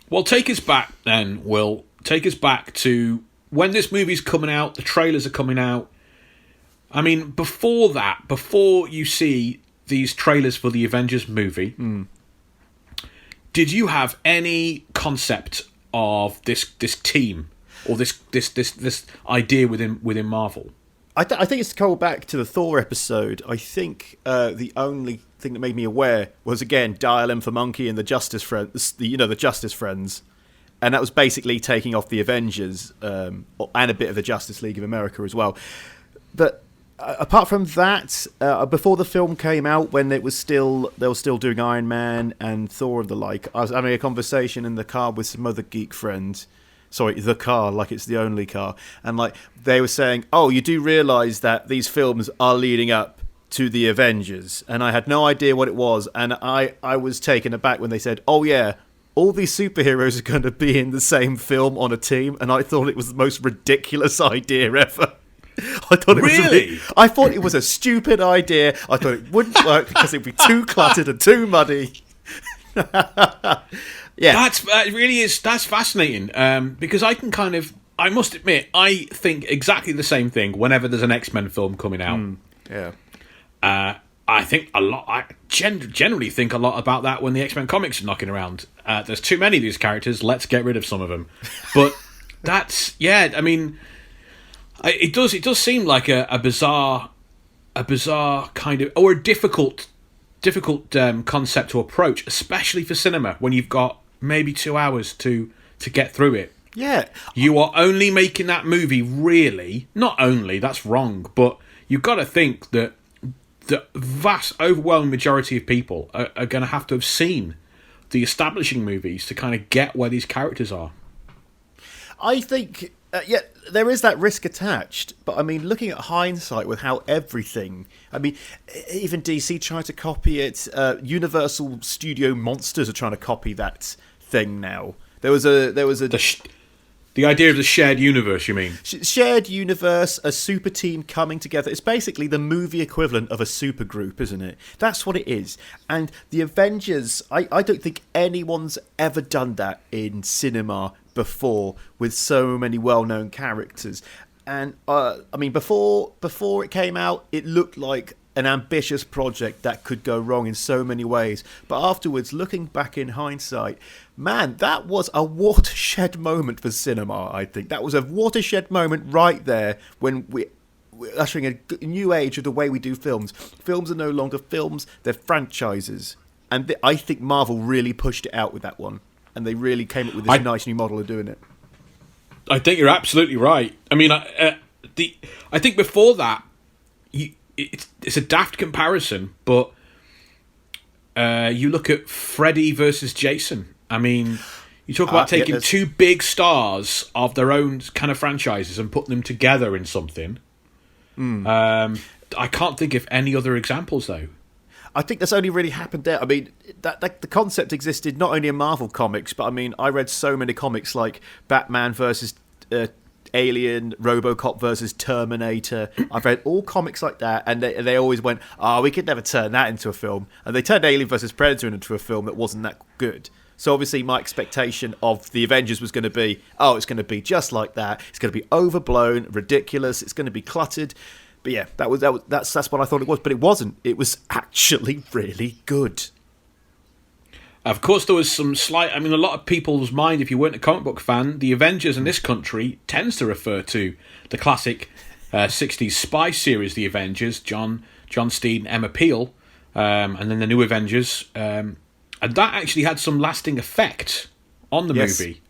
Well, take us back then, Will. Take us back to when this movie's coming out, the trailers are coming out. I mean, before that, before you see these trailers for the Avengers movie, did you have any concept of this team or this idea within Marvel? I think it's to call back to the Thor episode. I think the only thing that made me aware was, again, Dial M for Monkey and the Justice Friends, the Justice Friends. And that was basically taking off the Avengers and a bit of the Justice League of America as well. But apart from that, before the film came out, when they were still doing Iron Man and Thor and the like, I was having a conversation in the car with some other geek friends. Sorry, the car, like it's the only car. And like they were saying, oh, you do realise that these films are leading up to the Avengers. And I had no idea what it was. And I was taken aback when they said, oh yeah, all these superheroes are going to be in the same film on a team. And I thought it was the most ridiculous idea ever. I thought it was a stupid idea. I thought it wouldn't work because it'd be too cluttered and too muddy. Yeah, that's fascinating. Because I must admit, I think exactly the same thing whenever there's an X-Men film coming out. I think a lot. I generally think a lot about that when the X-Men comics are knocking around. There's too many of these characters. Let's get rid of some of them. But I mean, it does seem like a bizarre kind of, or a difficult concept to approach, especially for cinema when you've got maybe 2 hours to get through it. Yeah, you are only making that movie, really. Not only, that's wrong, but you've got to think that the vast, overwhelming majority of people are going to have to have seen the establishing movies to kind of get where these characters are. I think, there is that risk attached. But, I mean, looking at hindsight with how everything... I mean, even DC tried to copy it. Universal Studio Monsters are trying to copy that thing now. There was a the idea of the shared universe, you mean? Shared universe, a super team coming together. It's basically the movie equivalent of a super group, isn't it? That's what it is. And the Avengers, I don't think anyone's ever done that in cinema before with so many well-known characters. And, I mean, before it came out, it looked like an ambitious project that could go wrong in so many ways. But afterwards, looking back in hindsight, man, that was a watershed moment for cinema, I think. That was a watershed moment right there when we're ushering a new age of the way we do films. Films are no longer films, they're franchises. And I think Marvel really pushed it out with that one. And they really came up with this nice new model of doing it. I think you're absolutely right. I mean, I think before that, it's a daft comparison, but you look at Freddy versus Jason. I mean, you talk about taking two big stars of their own kind of franchises and putting them together in something. I can't think of any other examples, though. I think that's only really happened there. I mean, that the concept existed not only in Marvel comics, but I mean, I read so many comics like Batman versus Alien, RoboCop versus Terminator. I've read all comics like that, and they always went, we could never turn that into a film. And they turned Alien versus Predator into a film that wasn't that good. So obviously my expectation of the Avengers was going to be, it's going to be just like that. It's going to be overblown, ridiculous. It's going to be cluttered. But yeah, that's what I thought it was. But it wasn't. It was actually really good. Of course, there was some slight... I mean, a lot of people's mind, if you weren't a comic book fan, the Avengers in this country tends to refer to the classic 60s spy series, The Avengers, John Steed, Emma Peel, and then the New Avengers. And that actually had some lasting effect on the movie.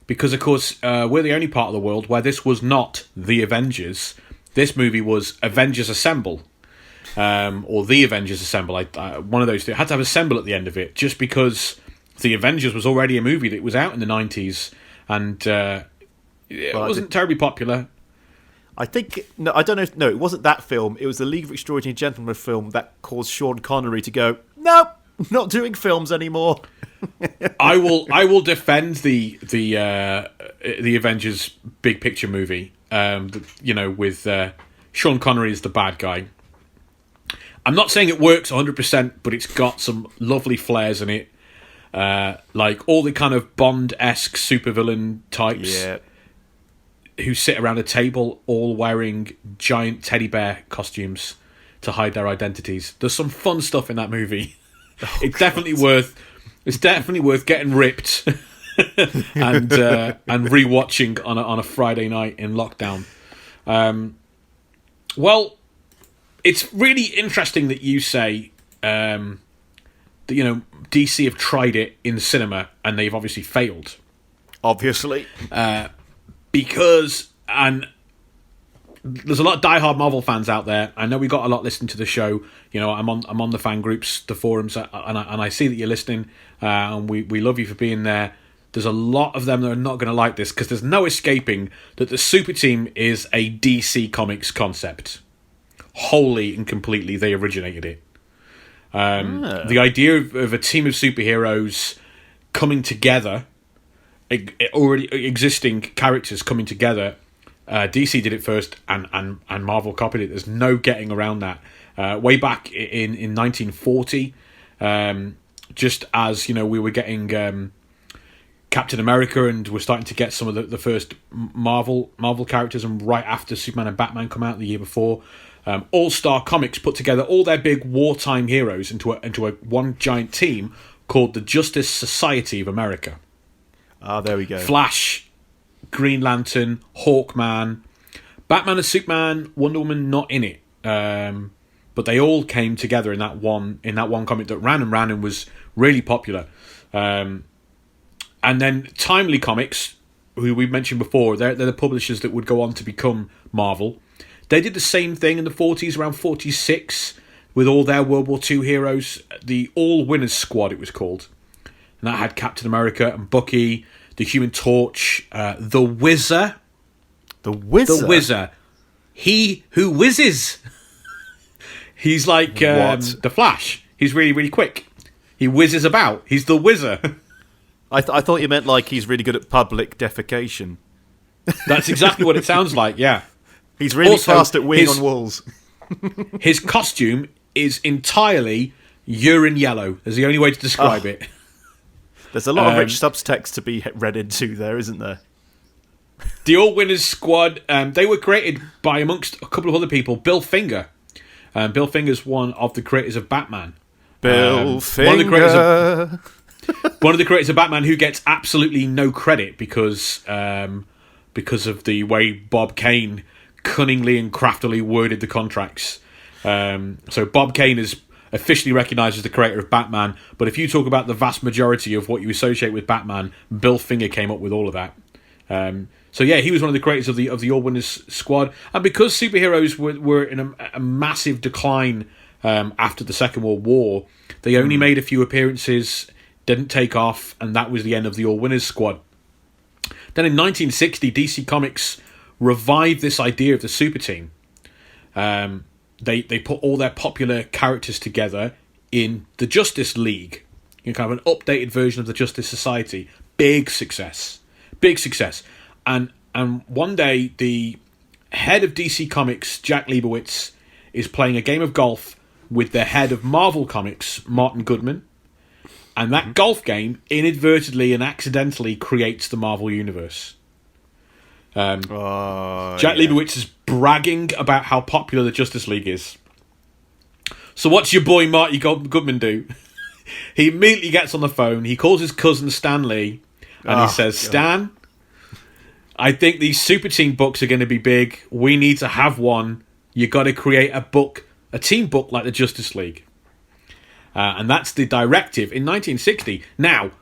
Because, of course, we're the only part of the world where this was not The Avengers. This movie was Avengers Assemble. Or The Avengers Assemble. One of those two. It had to have Assemble at the end of it, just because The Avengers was already a movie that was out in the 90s, and it wasn't terribly popular. I think... No, I don't know. No, it wasn't that film. It was the League of Extraordinary Gentlemen film that caused Sean Connery to go, nope, not doing films anymore. I will defend the Avengers big picture movie, with Sean Connery as the bad guy. I'm not saying it works 100%, but it's got some lovely flares in it. like all the kind of Bond-esque supervillain types Yeah. who sit around a table all wearing giant teddy bear costumes to hide their identities. There's some fun stuff in that movie. It's definitely worth getting ripped and rewatching on a Friday night in lockdown. Well, it's really interesting that you say that DC have tried it in the cinema and they've obviously failed. Obviously. Because there's a lot of diehard Marvel fans out there. I know we got a lot listening to the show. I'm on the fan groups, the forums, and I see that you're listening. And we love you for being there. There's a lot of them that are not going to like this because there's no escaping that the Super Team is a DC Comics concept. Wholly and completely, they originated it. The idea of a team of superheroes coming together, already existing characters coming together. DC did it first, and Marvel copied it. There's no getting around that. Way back in 1940, just as we were getting Captain America, and we're starting to get some of the first Marvel characters, and right after Superman and Batman come out the year before, All Star Comics put together all their big wartime heroes into a one giant team called the Justice Society of America. There we go. Flash, Green Lantern, Hawkman, Batman and Superman, Wonder Woman not in it, but they all came together in that one comic that ran and was really popular. And then Timely Comics, who we mentioned before, they're the publishers that would go on to become Marvel. They did the same thing in the 40s, around 46, with all their World War II heroes. The All Winners Squad, it was called. And that had Captain America and Bucky, the Human Torch, the Whizzer. The Whizzer? The Whizzer. He who whizzes. He's like the Flash. He's really, really quick. He whizzes about. He's the Whizzer. I thought you meant like he's really good at public defecation. That's exactly what it sounds like, yeah. He's really Also, fast at weeing on walls. His costume is entirely urine yellow. Is the only way to describe it. There's a lot of rich subtext to be read into there, isn't there? The All Winners Squad, they were created by, amongst a couple of other people, Bill Finger. Bill Finger's one of the creators of Batman. Bill Finger. One of the creators of Batman who gets absolutely no credit because of the way Bob Kane cunningly and craftily worded the contracts. So Bob Kane is officially recognised as the creator of Batman, but if you talk about the vast majority of what you associate with Batman, Bill Finger came up with all of that. So yeah, he was one of the creators of the All Winners Squad, and because superheroes were in a massive decline after the Second World War, they only made a few appearances, didn't take off, and that was the end of the All Winners Squad. Then in 1960, DC Comics revived this idea of the super team. They put all their popular characters together in the Justice League, kind of an updated version of the Justice Society. Big success. And one day, the head of DC Comics, Jack Leibowitz, is playing a game of golf with the head of Marvel Comics, Martin Goodman. And that golf game inadvertently and accidentally creates the Marvel Universe. Jack Leibowitz is bragging about how popular the Justice League is. So what's your boy Marty Goodman do? He immediately gets on the phone, he calls his cousin Stan Lee, and he says, Stan, I think these Super Team books are going to be big. We need to have one. You got to create a team book like the Justice League. And that's the directive in 1960. Now,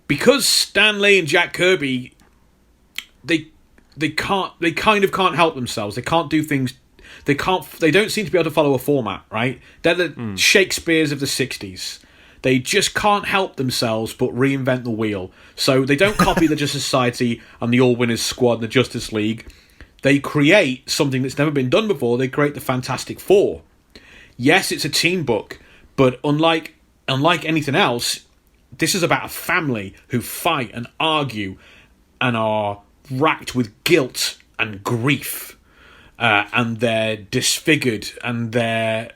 because Stan Lee and Jack Kirby, they kind of can't help themselves. They can't do things. They don't seem to be able to follow a format, right? They're the Shakespeares of the 60s. They just can't help themselves but reinvent the wheel. So they don't copy the Justice Society and the All Winners Squad and the Justice League. They create something that's never been done before. They create the Fantastic Four. Yes, it's a team book, but unlike anything else, this is about a family who fight and argue and are racked with guilt and grief, and they're disfigured, and they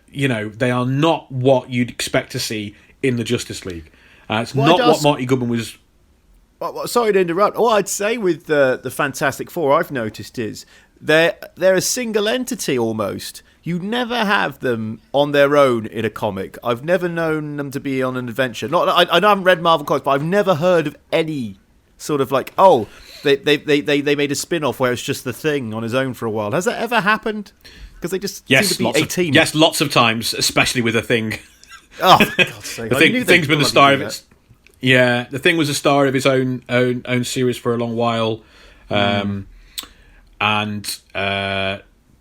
are not what you'd expect to see in the Justice League. It's not what Marty Goodman was. Sorry to interrupt. All I'd say with the Fantastic Four, I've noticed, is they're a single entity almost. You never have them on their own in a comic. I've never known them to be on an adventure. I haven't read Marvel comics, but I've never heard of any sort of like, they made a spin-off where it's just the Thing on his own for a while. Has that ever happened? Because they just seem to be 18. Yes, lots of times, especially with the Thing. Oh, for God's sake! The Thing's been the star of it. Yeah, the Thing was a star of his own series for a long while, and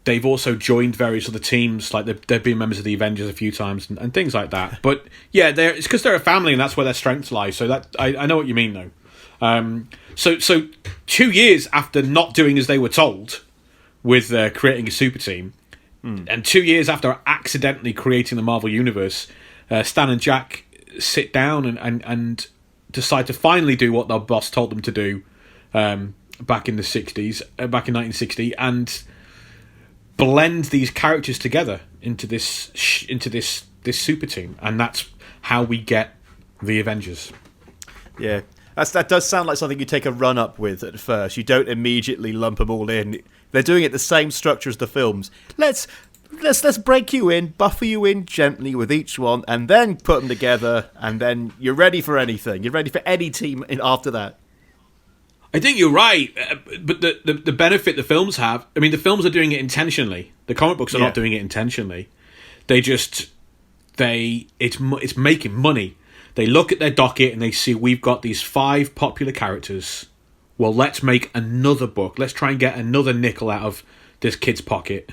they've also joined various other teams. Like they've been members of the Avengers a few times and things like that. But yeah, it's because they're a family, and that's where their strengths lie. So that I know what you mean, though. So 2 years after not doing as they were told, with creating a super team, and 2 years after accidentally creating the Marvel Universe, Stan and Jack sit down and decide to finally do what their boss told them to do back in the 60s, back in 1960, and blend these characters together into this super team, and that's how we get the Avengers. Yeah, that does sound like something you take a run up with at first. You don't immediately lump them all in. They're doing it the same structure as the films. Let's break you in, buffer you in gently with each one, and then put them together, and then you're ready for anything. You're ready for any team after that. I think you're right, but the benefit the films have, I mean, the films are doing it intentionally. The comic books are not doing it intentionally. It's making money. They look at their docket and they see we've got these 5 popular characters. Well, let's make another book. Let's try and get another nickel out of this kid's pocket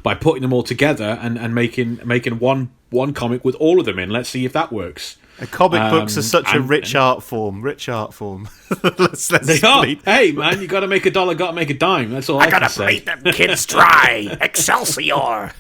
by putting them all together and making one comic with all of them in. Let's see if that works. Comic books are such a rich art form. Let's they are. Hey, man, you got to make a dollar, got to make a dime. That's all I can say. I got to breathe them kids dry. Excelsior.